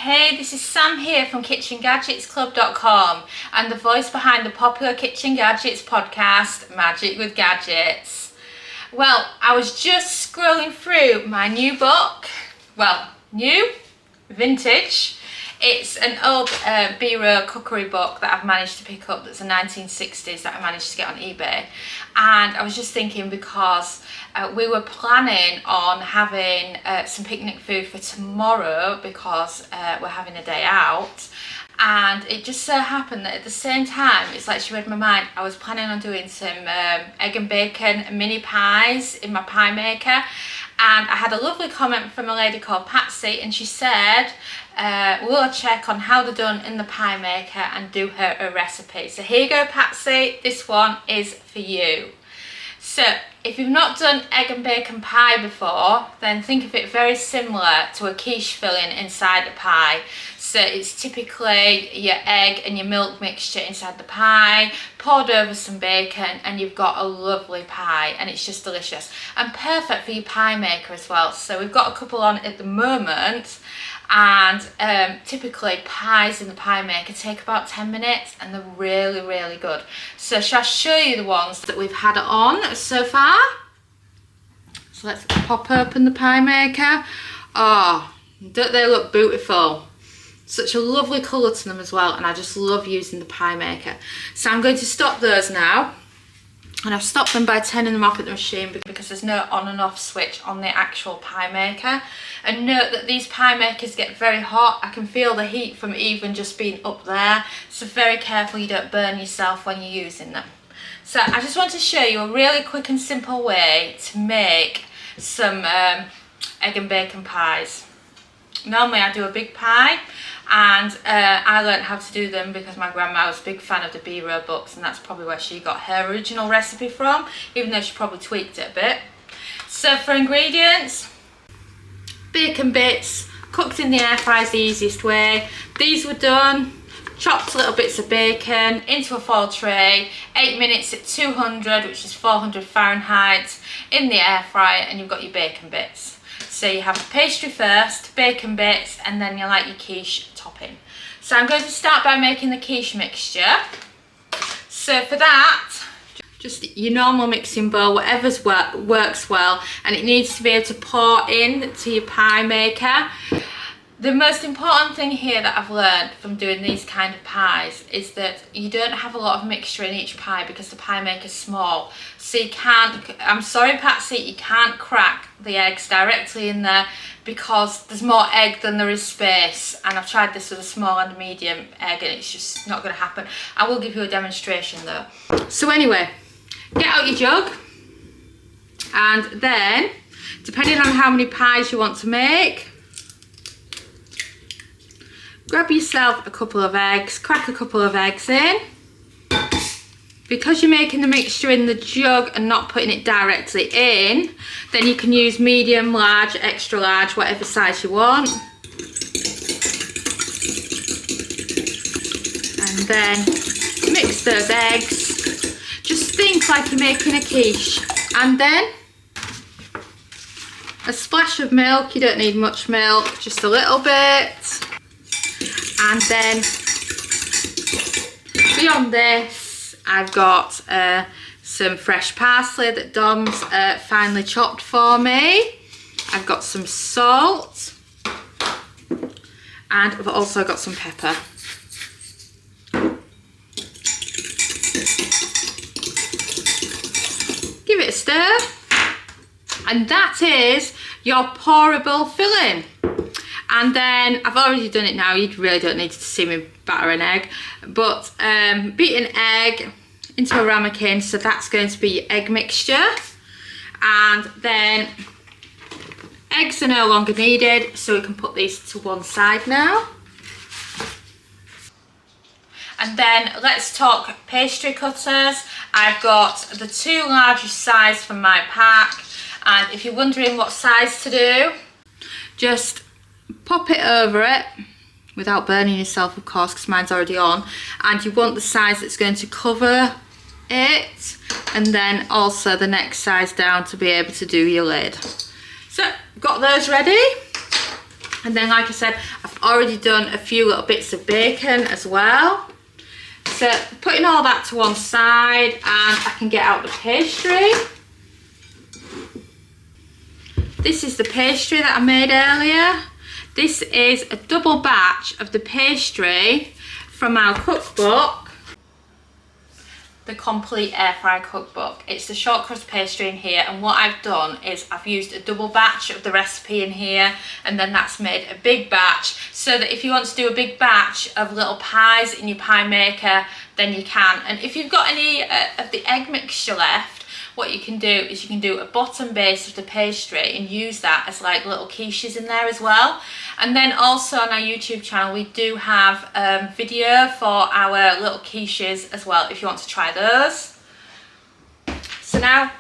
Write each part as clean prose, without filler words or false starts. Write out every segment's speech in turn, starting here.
Hey, this is Sam here from kitchengadgetsclub.com and the voice behind the popular Kitchen Gadgets podcast, Magic with Gadgets. Well, I was just scrolling through my new book. Well, new, vintage. It's an old B-roll cookery book that I've managed to pick up that's a 1960s that I managed to get on eBay. And I was just thinking because we were planning on having some picnic food for tomorrow because we're having a day out. And it just so happened that at the same time, it's like she read my mind, I was planning on doing some egg and bacon mini pies in my pie maker. And I had a lovely comment from a lady called Patsy, and she said, we'll check on how they're done in the pie maker and do her a recipe. So here you go, Patsy, this one is for you. So if you've not done egg and bacon pie before, then think of it very similar to a quiche filling inside a pie. So it's typically your egg and your milk mixture inside the pie, poured over some bacon, and you've got a lovely pie, and it's just delicious and perfect for your pie maker as well. So we've got a couple on at the moment, and typically pies in the pie maker take about 10 minutes and they're really, really good. So shall I show you the ones that we've had on so far? So let's pop open the pie maker. Oh, don't they look beautiful? Such a lovely colour to them as well, and I just love using the pie maker. So I'm going to stop those now, and I've stopped them by turning them off at the machine because there's no on and off switch on the actual pie maker. And note that these pie makers get very hot. I can feel the heat from even just being up there, so very careful you don't burn yourself when you're using them. So I just want to show you a really quick and simple way to make some egg and bacon pies. Normally I do a big pie, and I learned how to do them because my grandma was a big fan of the B-roll books, and that's probably where she got her original recipe from, even though she probably tweaked it a bit. So for ingredients, bacon bits, cooked in the air fryer is the easiest way. These were done, chopped little bits of bacon into a foil tray, 8 minutes at 200, which is 400 Fahrenheit, in the air fryer, and you've got your bacon bits. So you have the pastry first, bacon bits, and then you like your quiche topping. So I'm going to start by making the quiche mixture. So for that, just your normal mixing bowl, whatever's works well, and it needs to be able to pour in to your pie maker. The most important thing here that I've learned from doing these kind of pies is that you don't have a lot of mixture in each pie because the pie maker's small. So you can't, I'm sorry Patsy, you can't crack the eggs directly in there because there's more egg than there is space. And I've tried this with a small and a medium egg and it's just not going to happen. I will give you a demonstration though. So anyway, get out your jug, and then depending on how many pies you want to make, grab yourself a couple of eggs, crack a couple of eggs in. Because you're making the mixture in the jug and not putting it directly in, then you can use medium, large, extra large, whatever size you want. And then mix those eggs. Just think like you're making a quiche. And then a splash of milk. You don't need much milk, just a little bit. And then beyond this, I've got some fresh parsley that Dom's finely chopped for me. I've got some salt, and I've also got some pepper. Give it a stir, and that is your pourable filling. And then, I've already done it now, you really don't need to see me batter an egg, but beat an egg into a ramekin, so that's going to be your egg mixture. And then, eggs are no longer needed, so we can put these to one side now. And then, let's talk pastry cutters. I've got the two largest size from my pack, and if you're wondering what size to do, just pop it over it without burning yourself, of course, because mine's already on, and you want the size that's going to cover it, and then also the next size down to be able to do your lid. So got those ready. And then, like I said, I've already done a few little bits of bacon as well. So putting all that to one side, and I can get out the pastry. This is the pastry that I made earlier. This is a double batch of the pastry from our cookbook, the Complete Air Fry Cookbook. It's the short crust pastry in here, and what I've done is I've used a double batch of the recipe in here, and then that's made a big batch, so that if you want to do a big batch of little pies in your pie maker, then you can. And if you've got any of the egg mixture left, what you can do is you can do a bottom base of the pastry and use that as like little quiches in there as well. And then also on our YouTube channel, we do have video for our little quiches as well, if you want to try those. So now,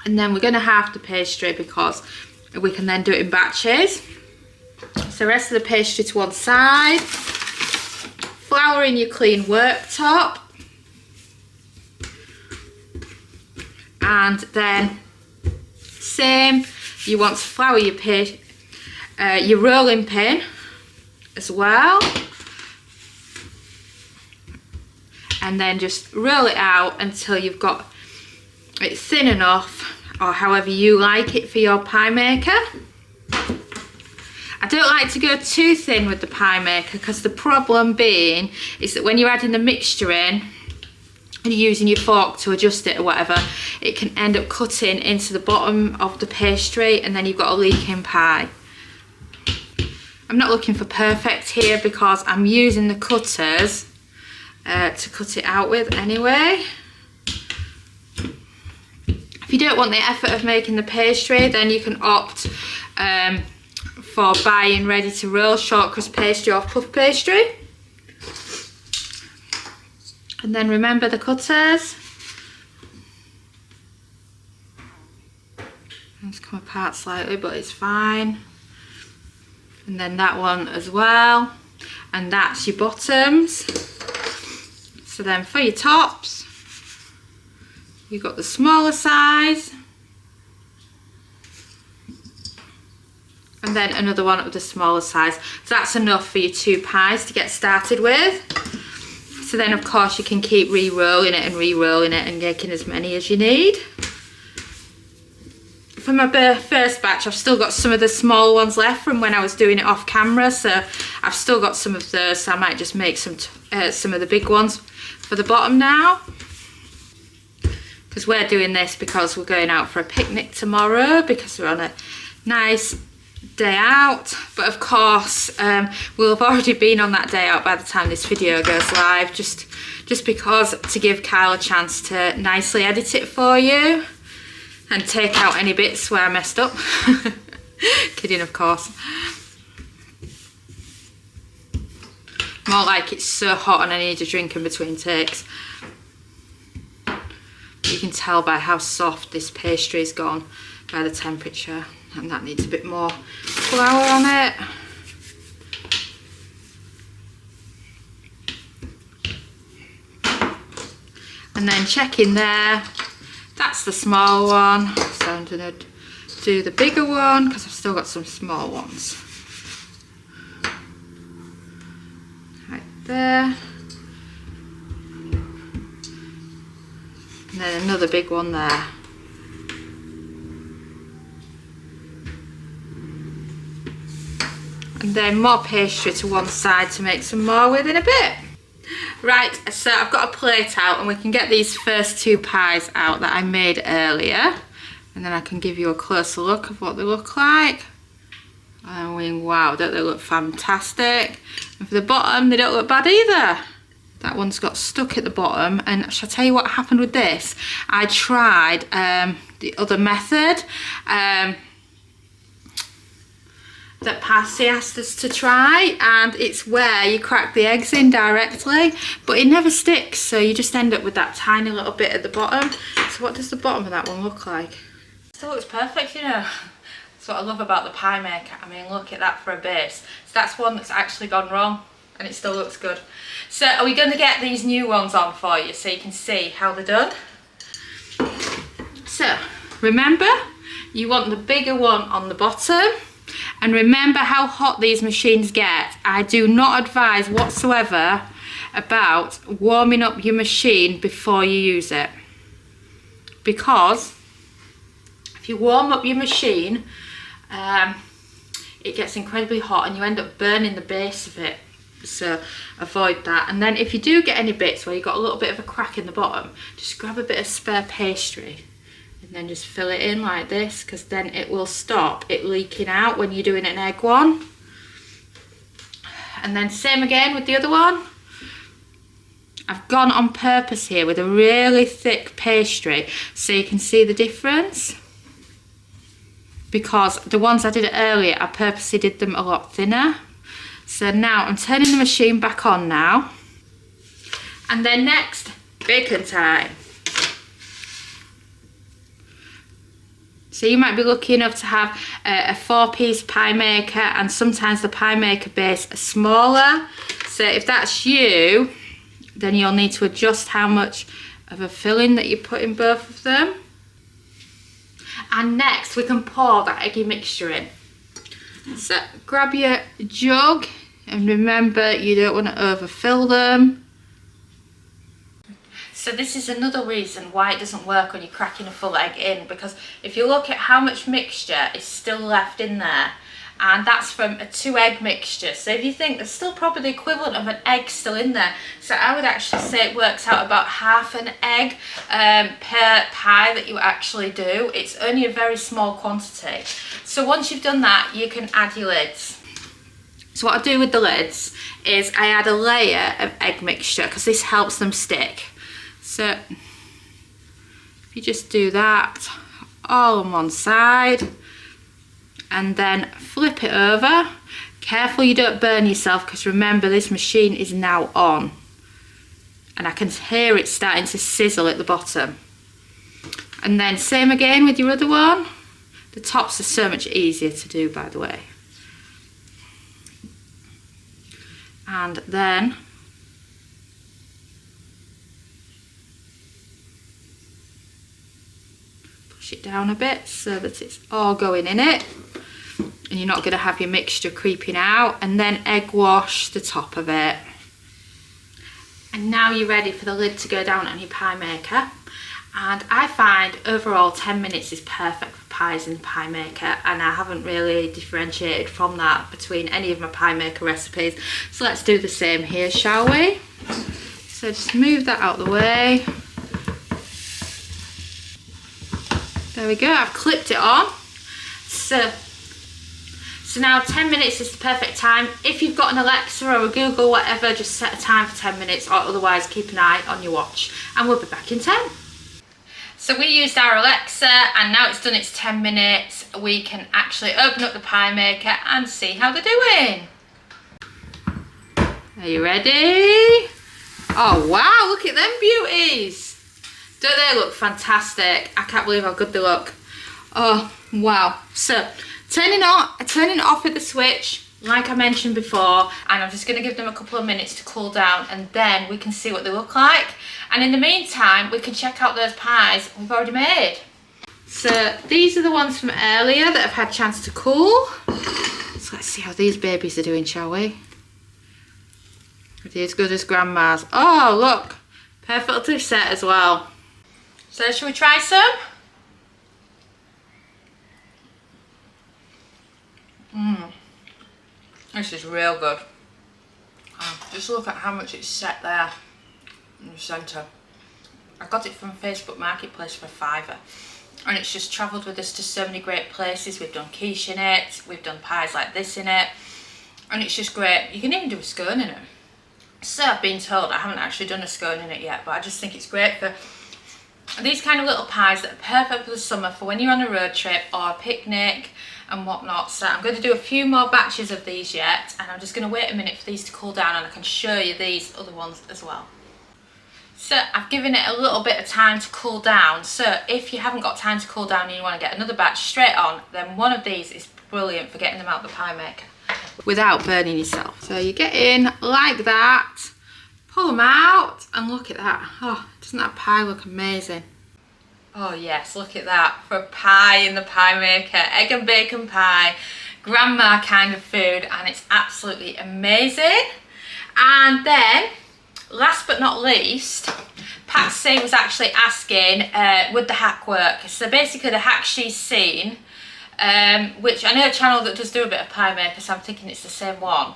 and then we're going to halve the pastry because we can then do it in batches. So the rest of the pastry to one side, flour in your clean worktop, and then same, you want to flour your rolling pin as well, and then just roll it out until you've got it thin enough, or however you like it for your pie maker. I don't like to go too thin with the pie maker, because the problem being is that when you're adding the mixture in and you're using your fork to adjust it or whatever, it can end up cutting into the bottom of the pastry, and then you've got a leaking pie. I'm not looking for perfect here because I'm using the cutters to cut it out with anyway. If you don't want the effort of making the pastry, then you can opt for buying ready to roll short crust pastry or puff pastry. And then remember the cutters. It's come apart slightly, but it's fine. And then that one as well. And that's your bottoms. So then for your tops, you've got the smaller size. And then another one of the smaller size. So that's enough for your 2 pies to get started with. So then of course you can keep re-rolling it and re-rolling it and making as many as you need. For my first batch, I've still got some of the small ones left from when I was doing it off camera, so I've still got some of those, so I might just make some of the big ones for the bottom now. Because we're doing this because we're going out for a picnic tomorrow, because we're on a nice day out. But of course we'll have already been on that day out by the time this video goes live, just because to give Kyle a chance to nicely edit it for you and take out any bits where I messed up. Kidding, of course. More like it's so hot and I need a drink in between takes. You can tell by how soft this pastry's gone by the temperature, and that needs a bit more flour on it. And then checking there, that's the small one, so I'm going to do the bigger one because I've still got some small ones. Right there. And then another big one there. And then more pastry to one side to make some more with in a bit. Right, so I've got a plate out and we can get these first 2 pies out that I made earlier, and then I can give you a closer look of what they look like. I mean, wow, don't they look fantastic? And for the bottom, they don't look bad either. That one's got stuck at the bottom, and shall I tell you what happened with this? I tried the other method that Passy asked us to try, and it's where you crack the eggs in directly, but it never sticks, so you just end up with that tiny little bit at the bottom. So what does the bottom of that one look like? It still looks perfect, you know. That's what I love about the pie maker. I mean, look at that for a base. So that's one that's actually gone wrong, and it still looks good. So are we going to get these new ones on for you so you can see how they're done? So remember, you want the bigger one on the bottom, And remember how hot these machines get. I do not advise whatsoever about warming up your machine before you use it, because if you warm up your machine, it gets incredibly hot and you end up burning the base of it. So avoid that. And then if you do get any bits where you've got a little bit of a crack in the bottom, just grab a bit of spare pastry and then just fill it in like this, because then it will stop it leaking out when you're doing an egg one. And then same again with the other one. I've gone on purpose here with a really thick pastry so you can see the difference, because the ones I did earlier, I purposely did them a lot thinner. So now I'm turning the machine back on now. And then next, bacon time. So you might be lucky enough to have a 4-piece pie maker, and sometimes the pie maker base is smaller. So if that's you, then you'll need to adjust how much of a filling that you put in both of them. And next we can pour that eggy mixture in. So grab your jug, and remember you don't want to overfill them. So this is another reason why it doesn't work when you're cracking a full egg in, because if you look at how much mixture is still left in there, and that's from a 2-egg mixture. So if you think there's still probably the equivalent of an egg still in there. So I would actually say it works out about half an egg per pie that you actually do. It's only a very small quantity. So once you've done that, you can add your lids. So what I do with the lids is I add a layer of egg mixture, because this helps them stick. So if you just do that all on one side, and then flip it over. Careful you don't burn yourself, because remember this machine is now on and I can hear it starting to sizzle at the bottom. And then same again with your other one. The tops are so much easier to do, by the way. And then push it down a bit so that it's all going in it, and you're not going to have your mixture creeping out. And then egg wash the top of it. And now you're ready for the lid to go down on your pie maker. And I find overall 10 minutes is perfect for pies in the pie maker, and I haven't really differentiated from that between any of my pie maker recipes. So let's do the same here, shall we? So just move that out of the way. There we go, I've clipped it on. So now 10 minutes is the perfect time. If you've got an Alexa or a Google, whatever, just set a time for 10 minutes, or otherwise keep an eye on your watch. And we'll be back in 10. So we used our Alexa, and now it's done its 10 minutes. We can actually open up the pie maker and see how they're doing. Are you ready? Oh wow, look at them beauties. Don't they look fantastic? I can't believe how good they look. Oh wow. So turning it off with the switch, like I mentioned before, and I'm just going to give them a couple of minutes to cool down, and then we can see what they look like. And in the meantime, we can check out those pies we've already made. So these are the ones from earlier that have had a chance to cool. So let's see how these babies are doing, shall we? Are they as good as grandma's? Oh look, perfectly set as well. So shall we try some? This is real good. Just look at how much it's set there in the centre. I got it from Facebook Marketplace for £5, and it's just travelled with us to so many great places. We've done quiche in it, we've done pies like this in it, and it's just great. You can even do a scone in it. So I've been told. I haven't actually done a scone in it yet, but I just think it's great for these kind of little pies that are perfect for the summer, for when you're on a road trip or a picnic and whatnot. So I'm going to do a few more batches of these yet, and I'm just going to wait a minute for these to cool down, and I can show you these other ones as well. So I've given it a little bit of time to cool down. So if you haven't got time to cool down and you want to get another batch straight on, then one of these is brilliant for getting them out the pie maker without burning yourself. So you get in like that, pull them out, and look at that. Oh, doesn't that pie look amazing? Oh yes, look at that, for a pie in the pie maker. Egg and bacon pie, grandma kind of food, and it's absolutely amazing. And then, last but not least, Patsy was actually asking, would the hack work? So basically the hack she's seen, which I know a channel that does do a bit of pie maker, so I'm thinking it's the same one,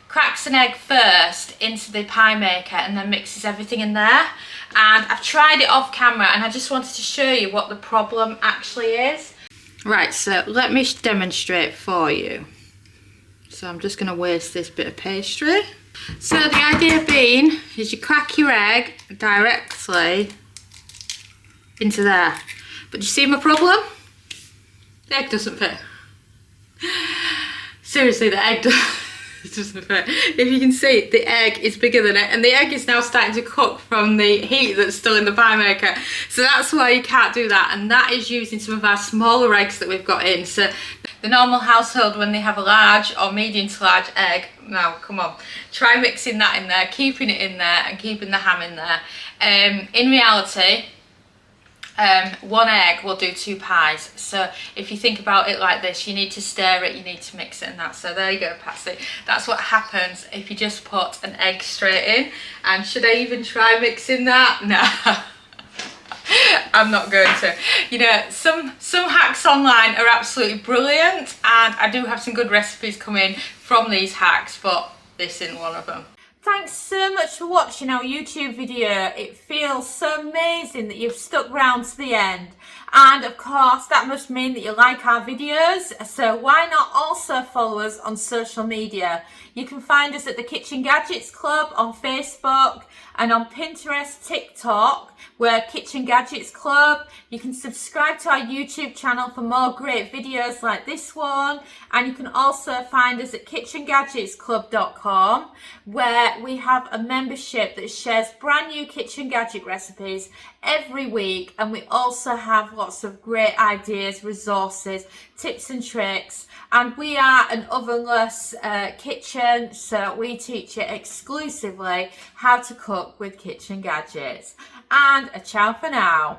cracks an egg first into the pie maker and then mixes everything in there. And I've tried it off camera, and I just wanted to show you what the problem actually is. Right, so let me demonstrate for you. So I'm just going to waste this bit of pastry. So the idea being is you crack your egg directly into there. But you see my problem? The egg doesn't fit. Seriously, the egg doesn't fit. If you can see, the egg is bigger than it, and the egg is now starting to cook from the heat that's still in the pie maker. So that's why you can't do that, and that is using some of our smaller eggs that we've got in. So the normal household, when they have a large or medium to large egg, now come on, try mixing that in there, keeping it in there, and keeping the ham in there. In reality, one egg will do 2 pies. So if you think about it like this, you need to stir it, you need to mix it, and that. So there you go, Patsy. That's what happens if you just put an egg straight in. And should I even try mixing that? No. I'm not going to. You know, some hacks online are absolutely brilliant, and I do have some good recipes coming from these hacks, but this isn't one of them. Thanks so much for watching our YouTube video. It feels so amazing that you've stuck around to the end. And of course, that must mean that you like our videos. So why not also follow us on social media? You can find us at the Kitchen Gadgets Club on Facebook, and on Pinterest, TikTok, we're Kitchen Gadgets Club. You can subscribe to our YouTube channel for more great videos like this one. And you can also find us at kitchengadgetsclub.com, where we have a membership that shares brand new kitchen gadget recipes every week. And we also have lots of great ideas, resources, tips and tricks. And we are an ovenless kitchen, so we teach you exclusively how to cook with kitchen gadgets. And a ciao for now.